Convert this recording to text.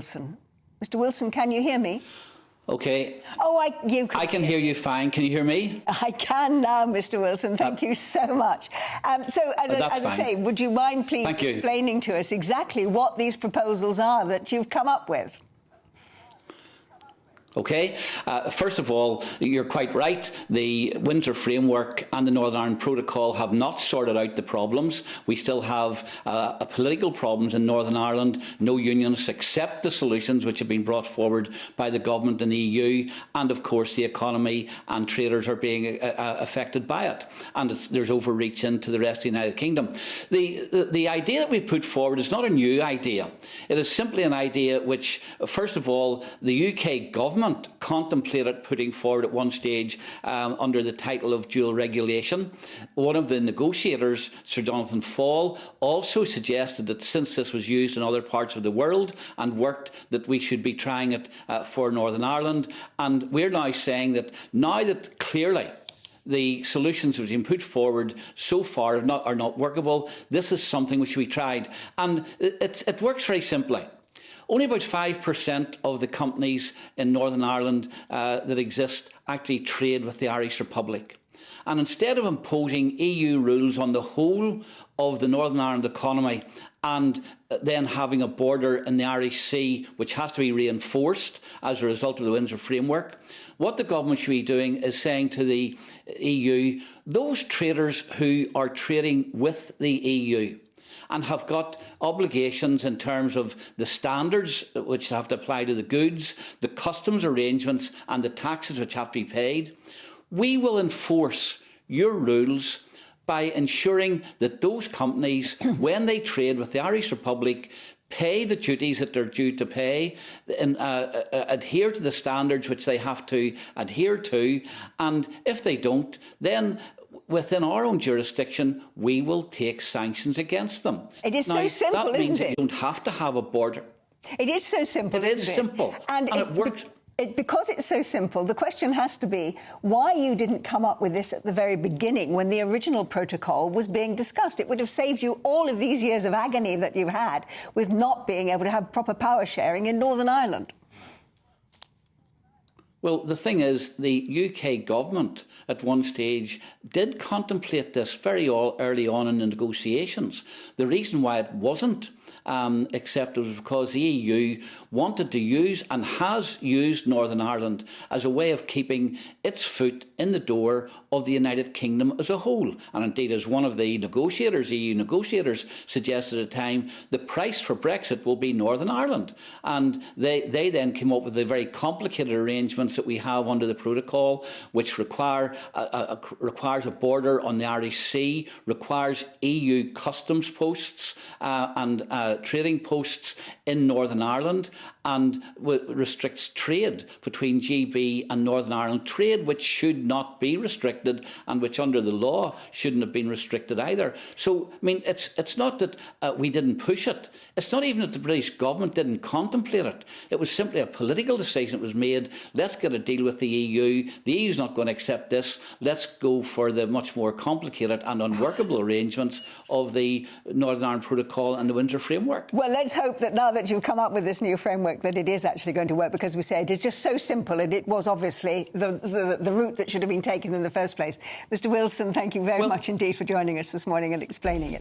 Wilson. Mr. Wilson, can you hear me? Okay. Oh, I can hear you fine. Can you hear me? I can now, Mr. Wilson. Thank you so much. So, as I say, would you mind please explaining to us exactly what these proposals are that you've come up with? Okay. First of all, you're quite right. The Windsor Framework and the Northern Ireland Protocol have not sorted out the problems. We still have political problems in Northern Ireland. No unionists accept the solutions which have been brought forward by the government and the EU, and of course the economy and traders are being affected by it. And there's overreach into the rest of the United Kingdom. The idea that we've put forward is not a new idea. It is simply an idea which, first of all, the UK government contemplated putting forward at one stage under the title of dual regulation. One of the negotiators, Sir Jonathan Fall, also suggested that since this was used in other parts of the world and worked, that we should be trying it for Northern Ireland. And we're now saying that now that clearly the solutions that have been put forward so far are not workable, this is something which we tried. And it works very simply. Only about 5% of the companies in Northern Ireland that exist actually trade with the Irish Republic. And instead of imposing EU rules on the whole of the Northern Ireland economy and then having a border in the Irish Sea which has to be reinforced as a result of the Windsor Framework, what the government should be doing is saying to the EU, those traders who are trading with the EU and have got obligations in terms of the standards which have to apply to the goods, the customs arrangements and the taxes which have to be paid, we will enforce your rules by ensuring that those companies, when they trade with the Irish Republic, pay the duties that they're due to pay, and adhere to the standards which they have to adhere to, and if they don't, then within our own jurisdiction, we will take sanctions against them. It is so simple, isn't it? You don't have to have a border. It is so simple, It is simple, and it works. Because it's so simple, the question has to be why you didn't come up with this at the very beginning when the original protocol was being discussed. It would have saved you all of these years of agony that you've had with not being able to have proper power sharing in Northern Ireland. Well, the thing is, the UK government at one stage did contemplate this very early on in the negotiations. The reason why it wasn't accepted was because the EU wanted to use and has used Northern Ireland as a way of keeping its foot in the door of the United Kingdom as a whole. And indeed, as one of the negotiators, EU negotiators, suggested at the time, the price for Brexit will be Northern Ireland. And they then came up with the very complicated arrangements that we have under the protocol, which requires a border on the Irish Sea, requires EU customs posts and trading posts in Northern Ireland, and restricts trade between GB and Northern Ireland, trade which should not be restricted and which under the law shouldn't have been restricted either. So, I mean, it's not that we didn't push it. It's not even that the British government didn't contemplate it. It was simply a political decision that was made. Let's get a deal with the EU. The EU is not going to accept this. Let's go for the much more complicated and unworkable arrangements of the Northern Ireland Protocol and the Windsor Framework. Well, let's hope that now that you've come up with this new framework that it is actually going to work, because we say it is just so simple, and it was obviously the route that should have been taken in the first place. Mr. Wilson, thank you very much indeed for joining us this morning and explaining it.